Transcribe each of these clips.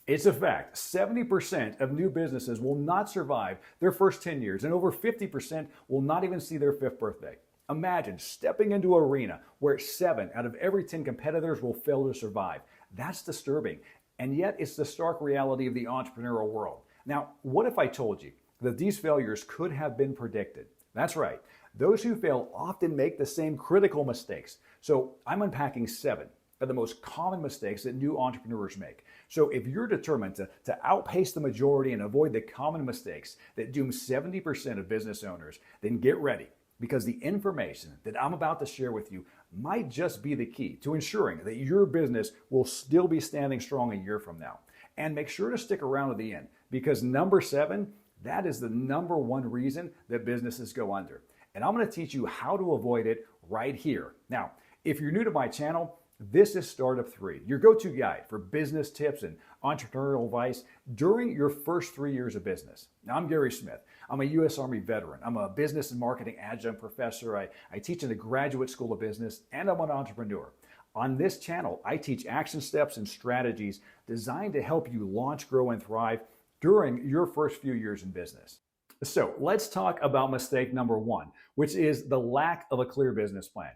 It's a fact. 70% of new businesses will not survive their first 10 years, and over 50% will not even see their fifth birthday. Imagine stepping into an arena where 7 out of every 10 competitors will fail to survive. That's disturbing. And yet, it's the stark reality of the entrepreneurial world. Now, what if I told you that these failures could have been predicted? That's right. Those who fail often make the same critical mistakes. So, I'm unpacking 7 of the most common mistakes that new entrepreneurs make. So if you're determined to outpace the majority and avoid the common mistakes that doom 70% of business owners, then get ready, because the information that I'm about to share with you might just be the key to ensuring that your business will still be standing strong a year from now. And make sure to stick around to the end, because number 7, that is the number one reason that businesses go under. And I'm going to teach you how to avoid it right here. Now, if you're new to my channel, this is Startup 3, your go-to guide for business tips and entrepreneurial advice during your first 3 years of business. Now, I'm Gary Smith. I'm a U.S. Army veteran. I'm a business and marketing adjunct professor. I teach in the Graduate School of Business, and I'm an entrepreneur. On this channel, I teach action steps and strategies designed to help you launch, grow, and thrive during your first few years in business. So let's talk about mistake number 1, which is the lack of a clear business plan.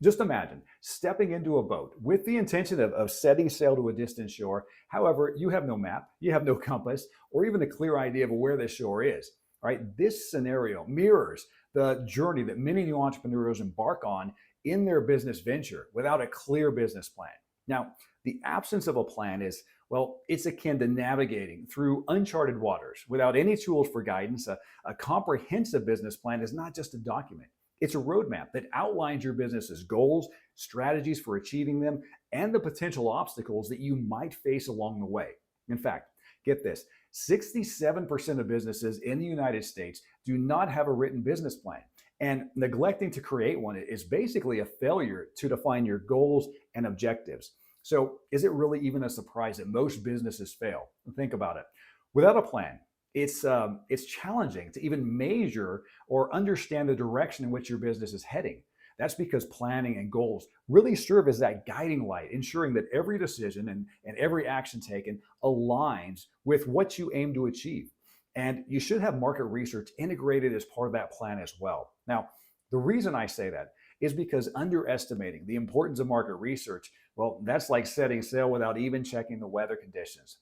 Just imagine stepping into a boat with the intention of setting sail to a distant shore. However, you have no map, you have no compass, or even a clear idea of where the shore is. Right? This scenario mirrors the journey that many new entrepreneurs embark on in their business venture without a clear business plan. Now, the absence of a plan is, well, it's akin to navigating through uncharted waters without any tools for guidance. A comprehensive business plan is not just a document. It's a roadmap that outlines your business's goals, strategies for achieving them, and the potential obstacles that you might face along the way. In fact, get this, 67% of businesses in the United States do not have a written business plan. And neglecting to create one is basically a failure to define your goals and objectives. So is it really even a surprise that most businesses fail? Think about it. Without a plan, it's challenging to even measure or understand the direction in which your business is heading. That's because planning and goals really serve as that guiding light, ensuring that every decision and every action taken aligns with what you aim to achieve. And you should have market research integrated as part of that plan as well. Now, the reason I say that is because underestimating the importance of market research, well, that's like setting sail without even checking the weather conditions.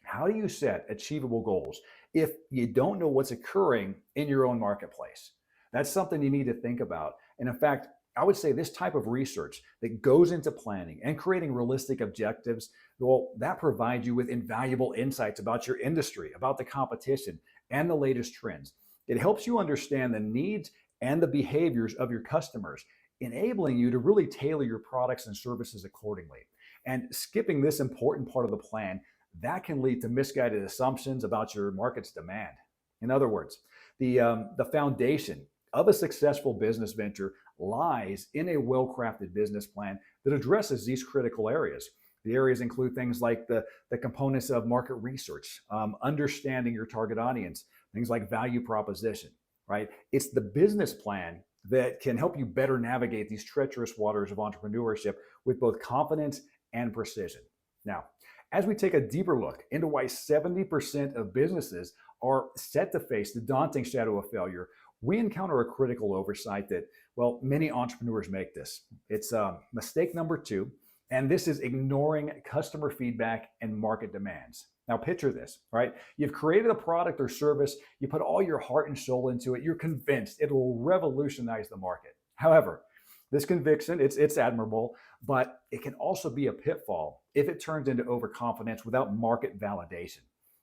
How do you set achievable goals if you don't know what's occurring in your own marketplace? That's something you need to think about. And in fact, I would say this type of research that goes into planning and creating realistic objectives, well, that provides you with invaluable insights about your industry, about the competition, and the latest trends. It helps you understand the needs and the behaviors of your customers, enabling you to really tailor your products and services accordingly. And skipping this important part of the plan, that can lead to misguided assumptions about your market's demand. In other words, the foundation of a successful business venture lies in a well-crafted business plan that addresses these critical areas. The areas include things like the components of market research, understanding your target audience, things like value proposition, right? It's the business plan that can help you better navigate these treacherous waters of entrepreneurship with both confidence and precision. Now, as we take a deeper look into why 70% of businesses are set to face the daunting shadow of failure, we encounter a critical oversight that, well, many entrepreneurs make this. It's mistake number 2, and this is ignoring customer feedback and market demands. Now picture this, right? You've created a product or service, you put all your heart and soul into it, you're convinced it will revolutionize the market. However, this conviction, it's admirable, but it can also be a pitfall if it turns into overconfidence without market validation.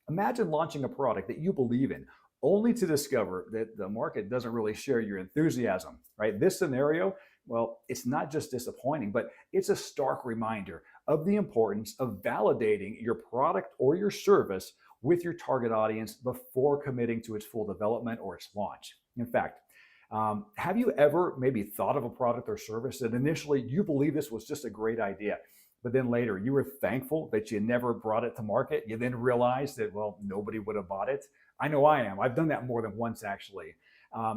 Imagine launching a product that you believe in, only to discover that the market doesn't really share your enthusiasm, right? This scenario, well, it's not just disappointing, but it's a stark reminder of the importance of validating your product or your service with your target audience before committing to its full development or its launch. In fact, have you ever maybe thought of a product or service that initially you believe this was just a great idea, but then later you were thankful that you never brought it to market? You then realized that, well, nobody would have bought it. I know I am. I've done that more than once, actually.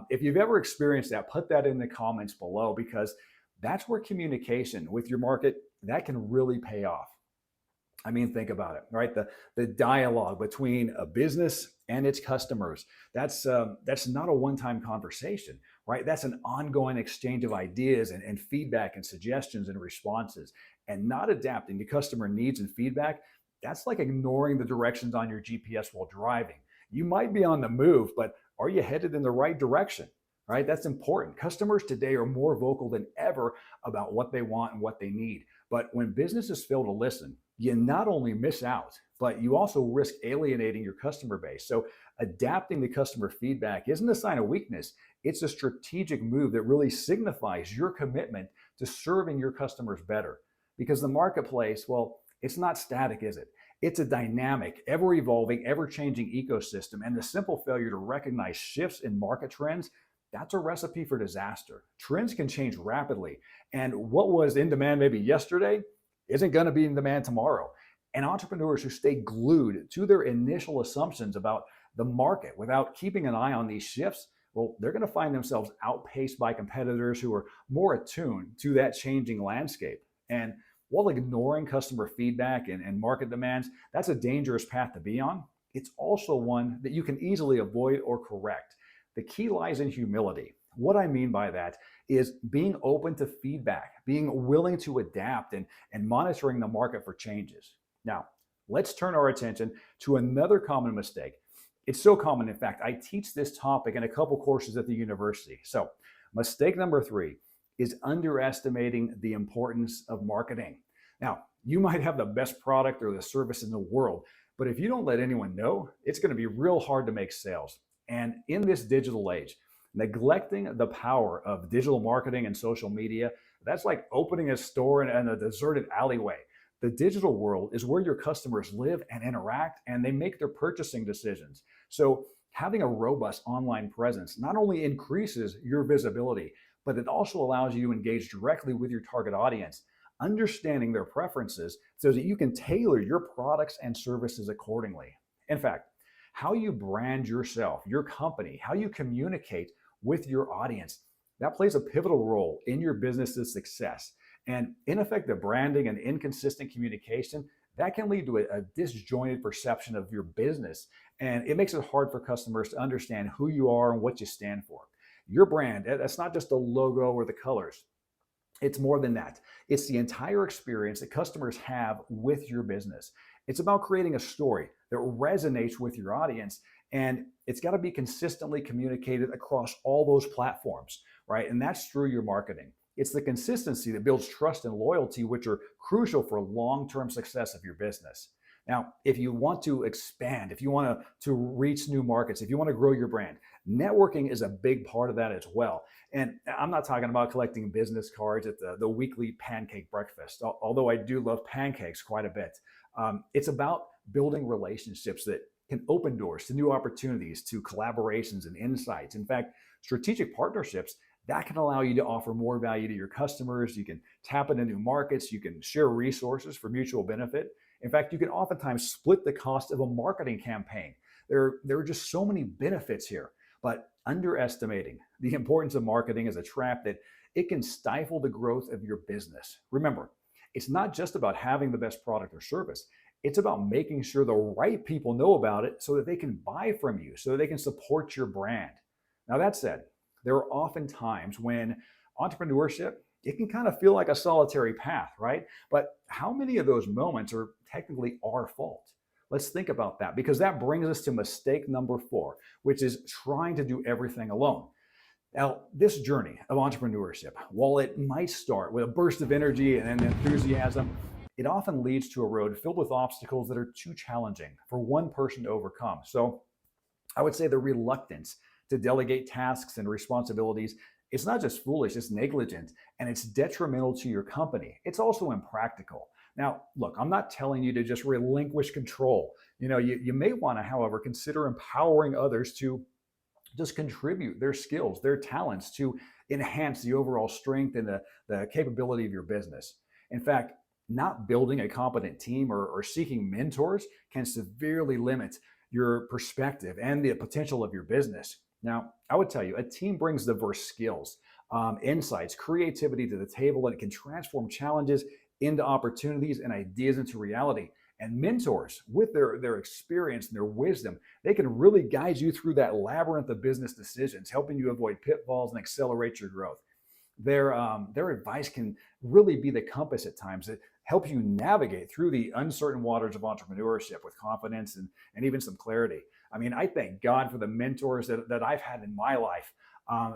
If you've ever experienced that, put that in the comments below, because that's where communication with your market, that can really pay off. I mean, think about it, right? The dialogue between a business and its customers. That's not a one-time conversation, right? That's an ongoing exchange of ideas and feedback and suggestions and responses. And not adapting to customer needs and feedback, that's like ignoring the directions on your GPS while driving. You might be on the move, but are you headed in the right direction? Right? That's important. Customers today are more vocal than ever about what they want and what they need. But when businesses fail to listen, you not only miss out, but you also risk alienating your customer base. So adapting to customer feedback isn't a sign of weakness. It's a strategic move that really signifies your commitment to serving your customers better. Because the marketplace, well, it's not static, is it? It's a dynamic, ever evolving, ever changing ecosystem. And the simple failure to recognize shifts in market trends, that's a recipe for disaster. Trends can change rapidly. And what was in demand maybe yesterday isn't going to be in demand tomorrow. And entrepreneurs who stay glued to their initial assumptions about the market without keeping an eye on these shifts, well, they're going to find themselves outpaced by competitors who are more attuned to that changing landscape. And while ignoring customer feedback and market demands, that's a dangerous path to be on. It's also one that you can easily avoid or correct. The key lies in humility. What I mean by that is being open to feedback, being willing to adapt and monitoring the market for changes. Now, let's turn our attention to another common mistake. It's so common, in fact, I teach this topic in a couple courses at the university. So, mistake number 3 is underestimating the importance of marketing. Now, you might have the best product or the service in the world, but if you don't let anyone know, it's going to be real hard to make sales. And in this digital age, neglecting the power of digital marketing and social media, that's like opening a store in a deserted alleyway. The digital world is where your customers live and interact, and they make their purchasing decisions. So having a robust online presence not only increases your visibility, but it also allows you to engage directly with your target audience, understanding their preferences so that you can tailor your products and services accordingly. In fact, how you brand yourself, your company, how you communicate with your audience, that plays a pivotal role in your business's success. And ineffective branding and inconsistent communication, that can lead to a disjointed perception of your business. And it makes it hard for customers to understand who you are and what you stand for. Your brand, that's not just the logo or the colors. It's more than that. It's the entire experience that customers have with your business. It's about creating a story that resonates with your audience, and it's got to be consistently communicated across all those platforms, right? And that's through your marketing. It's the consistency that builds trust and loyalty, which are crucial for long-term success of your business. Now, if you want to expand, if you want to reach new markets, if you want to grow your brand, networking is a big part of that as well. And I'm not talking about collecting business cards at the weekly pancake breakfast, although I do love pancakes quite a bit. It's about building relationships that can open doors to new opportunities, to collaborations and insights. In fact, strategic partnerships, that can allow you to offer more value to your customers. You can tap into new markets. You can share resources for mutual benefit. In fact, you can oftentimes split the cost of a marketing campaign. There are just so many benefits here, but underestimating the importance of marketing is a trap that it can stifle the growth of your business. Remember, it's not just about having the best product or service. It's about making sure the right people know about it so that they can buy from you, so that they can support your brand. Now, that said, there are often times when entrepreneurship, it can kind of feel like a solitary path, right? But how many of those moments are technically our fault? Let's think about that, because that brings us to mistake number 4, which is trying to do everything alone. Now, this journey of entrepreneurship, while it might start with a burst of energy and enthusiasm, it often leads to a road filled with obstacles that are too challenging for one person to overcome. So I would say the reluctance to delegate tasks and responsibilities, it's not just foolish, it's negligent, and it's detrimental to your company. It's also impractical. Now, look, I'm not telling you to just relinquish control. You may want to, however, consider empowering others to just contribute their skills, their talents to enhance the overall strength and the capability of your business. In fact, not building a competent team or seeking mentors can severely limit your perspective and the potential of your business. Now, I would tell you, a team brings diverse skills, insights, creativity to the table, and it can transform challenges into opportunities and ideas into reality. And mentors, with their experience and their wisdom, they can really guide you through that labyrinth of business decisions, helping you avoid pitfalls and accelerate your growth. Their advice can really be the compass at times that helps you navigate through the uncertain waters of entrepreneurship with confidence and even some clarity. I mean, I thank God for the mentors that I've had in my life,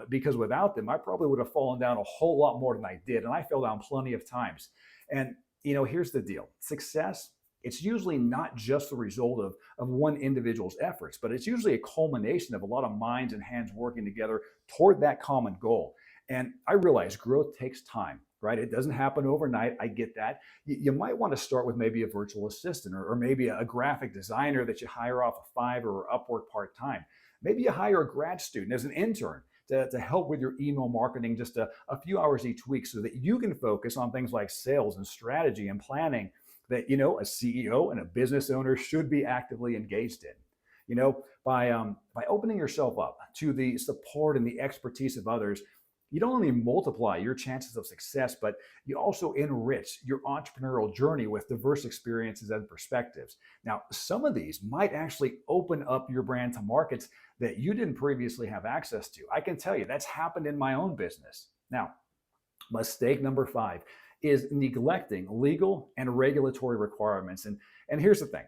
because without them, I probably would have fallen down a whole lot more than I did. And I fell down plenty of times. And, here's the deal: success, it's usually not just the result of one individual's efforts, but it's usually a culmination of a lot of minds and hands working together toward that common goal. And I realize growth takes time, right? It doesn't happen overnight. I get that. You might want to start with maybe a virtual assistant, or maybe a graphic designer that you hire off of Fiverr or Upwork part-time. Maybe you hire a grad student as an intern to help with your email marketing just a few hours each week, so that you can focus on things like sales and strategy and planning that, a CEO and a business owner should be actively engaged in. By opening yourself up to the support and the expertise of others, you don't only multiply your chances of success, but you also enrich your entrepreneurial journey with diverse experiences and perspectives. Now, some of these might actually open up your brand to markets that you didn't previously have access to. I can tell you that's happened in my own business. Now, mistake number 5 is neglecting legal and regulatory requirements. And here's the thing: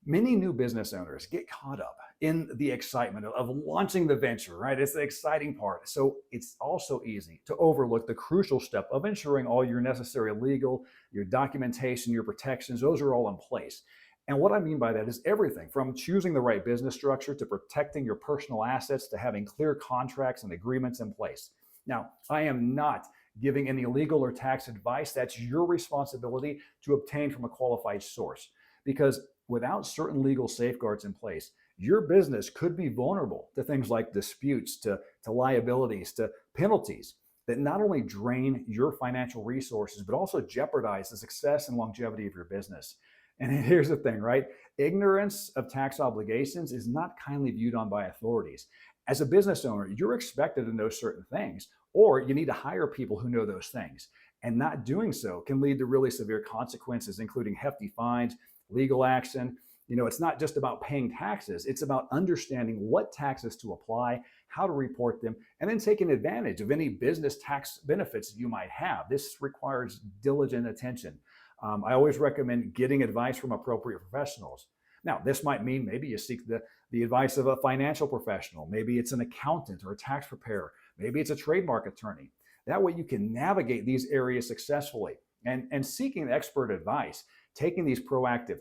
many new business owners get caught up in the excitement of launching the venture, right? It's the exciting part. So it's also easy to overlook the crucial step of ensuring all your necessary legal, your documentation, your protections, those are all in place. And what I mean by that is everything from choosing the right business structure to protecting your personal assets to having clear contracts and agreements in place. Now, I am not giving any legal or tax advice. That's your responsibility to obtain from a qualified source, because without certain legal safeguards in place, your business could be vulnerable to things like disputes, to liabilities, to penalties that not only drain your financial resources, but also jeopardize the success and longevity of your business. And here's the thing, right? Ignorance of tax obligations is not kindly viewed on by authorities. As a business owner, you're expected to know certain things, or you need to hire people who know those things. And not doing so can lead to really severe consequences, including hefty fines, legal action. It's not just about paying taxes. It's about understanding what taxes to apply, how to report them, and then taking advantage of any business tax benefits you might have. This requires diligent attention. I always recommend getting advice from appropriate professionals. Now, this might mean maybe you seek the advice of a financial professional. Maybe it's an accountant or a tax preparer. Maybe it's a trademark attorney. That way you can navigate these areas successfully. And seeking expert advice, taking these proactive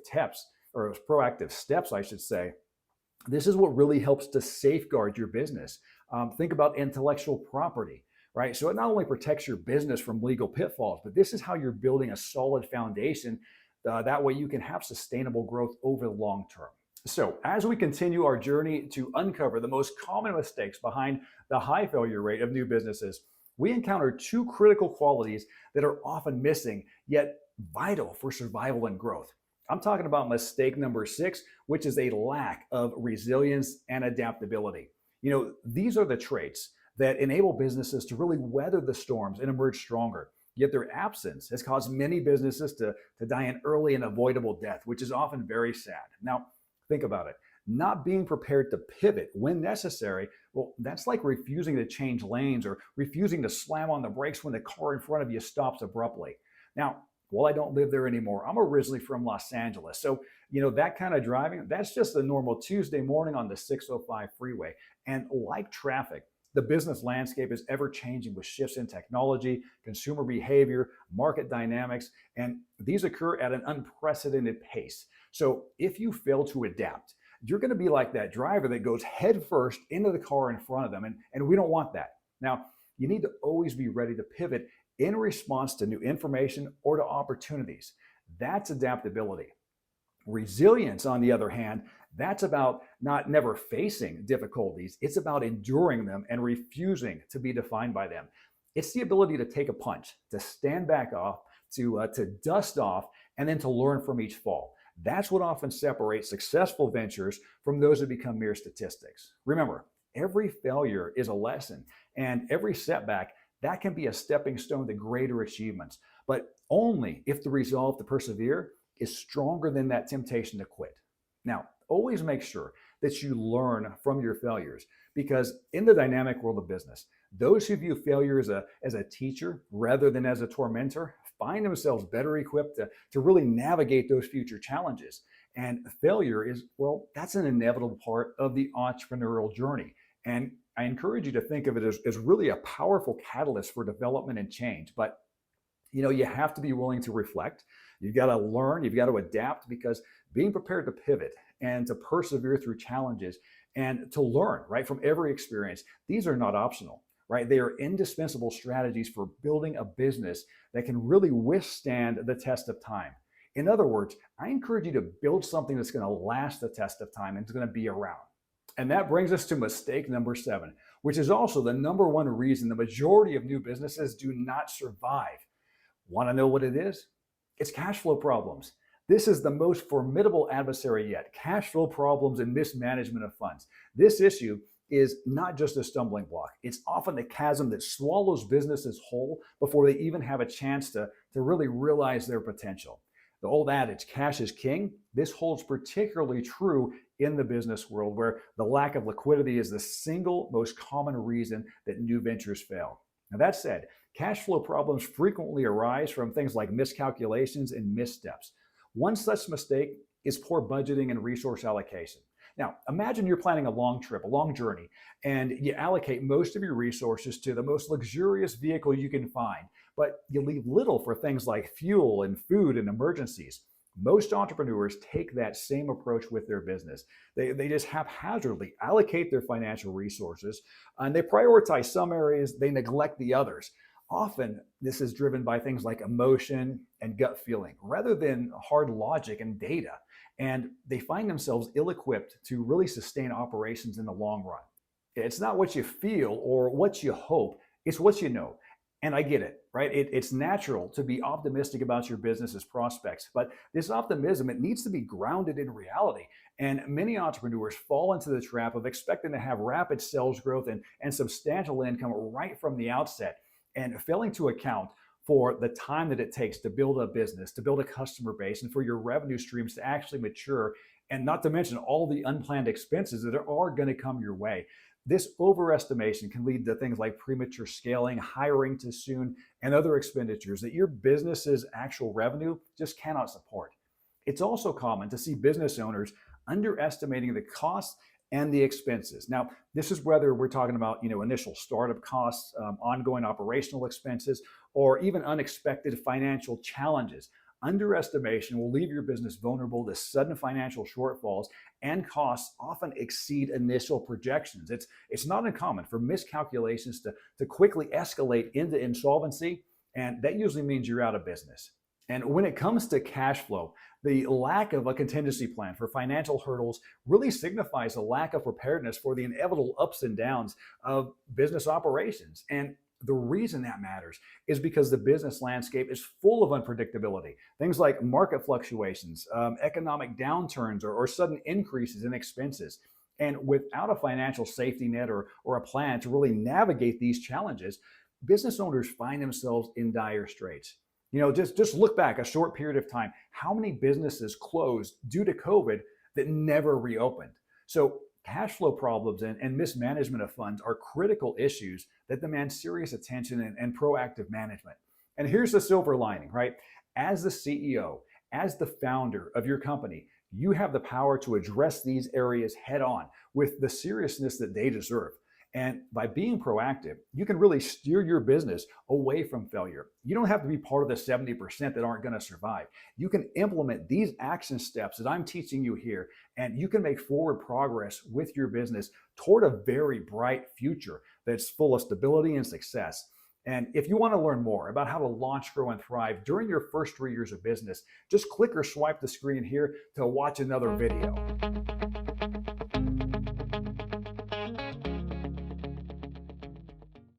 steps, I should say, this is what really helps to safeguard your business. Think about intellectual property, right? So it not only protects your business from legal pitfalls, but this is how you're building a solid foundation. That way you can have sustainable growth over the long term. So as we continue our journey to uncover the most common mistakes behind the high failure rate of new businesses, we encounter 2 critical qualities that are often missing, yet vital for survival and growth. I'm talking about mistake number 6, which is a lack of resilience and adaptability. These are the traits that enable businesses to really weather the storms and emerge stronger. Yet their absence has caused many businesses to die an early and avoidable death, which is often very sad. Now, think about it. Not being prepared to pivot when necessary, well, that's like refusing to change lanes or refusing to slam on the brakes when the car in front of you stops abruptly. Now, well, I don't live there anymore. I'm originally from Los Angeles. So, that kind of driving, that's just a normal Tuesday morning on the 605 freeway. And like traffic, the business landscape is ever changing with shifts in technology, consumer behavior, market dynamics, and these occur at an unprecedented pace. So if you fail to adapt, you're going to be like that driver that goes headfirst into the car in front of them. And we don't want that. Now, you need to always be ready to pivot in response to new information or to opportunities. That's adaptability. Resilience, on the other hand, that's about not never facing difficulties. It's about enduring them and refusing to be defined by them. It's the ability to take a punch, to stand back off, to dust off, and then to learn from each fall. That's what often separates successful ventures from those that become mere statistics. Remember, every failure is a lesson, and every setback, that can be a stepping stone to greater achievements, but only if the resolve to persevere is stronger than that temptation to quit. Now, always make sure that you learn from your failures, because in the dynamic world of business, those who view failure as a teacher rather than as a tormentor find themselves better equipped to really navigate those future challenges. And failure is, well, that's an inevitable part of the entrepreneurial journey. And I encourage you to think of it as really a powerful catalyst for development and change. But you have to be willing to reflect. You've got to learn, you've got to adapt, because being prepared to pivot and to persevere through challenges and to learn, right, from every experience, these are not optional, right? They are indispensable strategies for building a business that can really withstand the test of time. In other words, I encourage you to build something that's going to last the test of time and it's going to be around. And that brings us to mistake number 7, which is also the number one reason the majority of new businesses do not survive. Want to know what it is? It's cash flow problems. This is the most formidable adversary yet. Cash flow problems and mismanagement of funds. This issue is not just a stumbling block. It's often the chasm that swallows businesses whole before they even have a chance to really realize their potential. The old adage, cash is king, this holds particularly true in the business world, where the lack of liquidity is the single most common reason that new ventures fail. Now, that said, cash flow problems frequently arise from things like miscalculations and missteps. One such mistake is poor budgeting and resource allocation. Now, imagine you're planning a long trip, a long journey, and you allocate most of your resources to the most luxurious vehicle you can find, but you leave little for things like fuel and food and emergencies. Most entrepreneurs take that same approach with their business. They just haphazardly allocate their financial resources, and they prioritize some areas, they neglect the others. Often, this is driven by things like emotion and gut feeling, rather than hard logic and data. And they find themselves ill-equipped to really sustain operations in the long run. It's not what you feel or what you hope, it's what you know. And I get it, right? It's natural to be optimistic about your business's prospects, but this optimism, it needs to be grounded in reality. And many entrepreneurs fall into the trap of expecting to have rapid sales growth and substantial income right from the outset, and failing to account for the time that it takes to build a business, to build a customer base, and for your revenue streams to actually mature, and not to mention all the unplanned expenses that are going to come your way. This overestimation can lead to things like premature scaling, hiring too soon, and other expenditures that your business's actual revenue just cannot support. It's also common to see business owners underestimating the costs and the expenses. Now, this is whether we're talking about initial startup costs, ongoing operational expenses, or even unexpected financial challenges. Underestimation will leave your business vulnerable to sudden financial shortfalls, and costs often exceed initial projections. It's not uncommon for miscalculations to quickly escalate into insolvency, and that usually means you're out of business. And when it comes to cash flow, the lack of a contingency plan for financial hurdles really signifies a lack of preparedness for the inevitable ups and downs of business operations. And the reason that matters is because the business landscape is full of unpredictability. Things like market fluctuations, economic downturns, or sudden increases in expenses. And without a financial safety net or a plan to really navigate these challenges, business owners find themselves in dire straits. Just look back a short period of time. How many businesses closed due to COVID that never reopened? So cash flow problems and mismanagement of funds are critical issues that demand serious attention and proactive management. And here's the silver lining, right? As the CEO, as the founder of your company, you have the power to address these areas head on with the seriousness that they deserve. And by being proactive, you can really steer your business away from failure. You don't have to be part of the 70% that aren't going to survive. You can implement these action steps that I'm teaching you here, and you can make forward progress with your business toward a very bright future that's full of stability and success. And if you want to learn more about how to launch, grow, and thrive during your first 3 years of business, just click or swipe the screen here to watch another video.